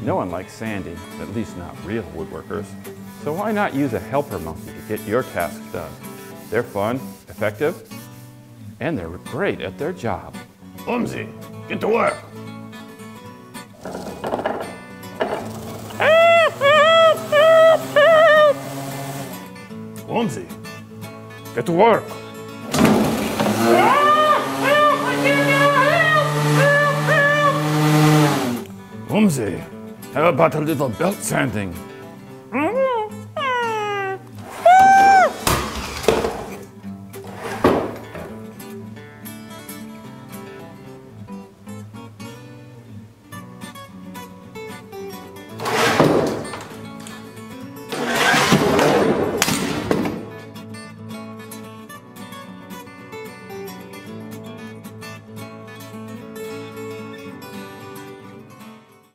No one likes sanding, at least not real woodworkers. So why not use a helper monkey to get your tasks done? They're fun, effective, and they're great at their job. Umzi, get to work. Umzi, get to work. Umzi, how about a little belt sanding?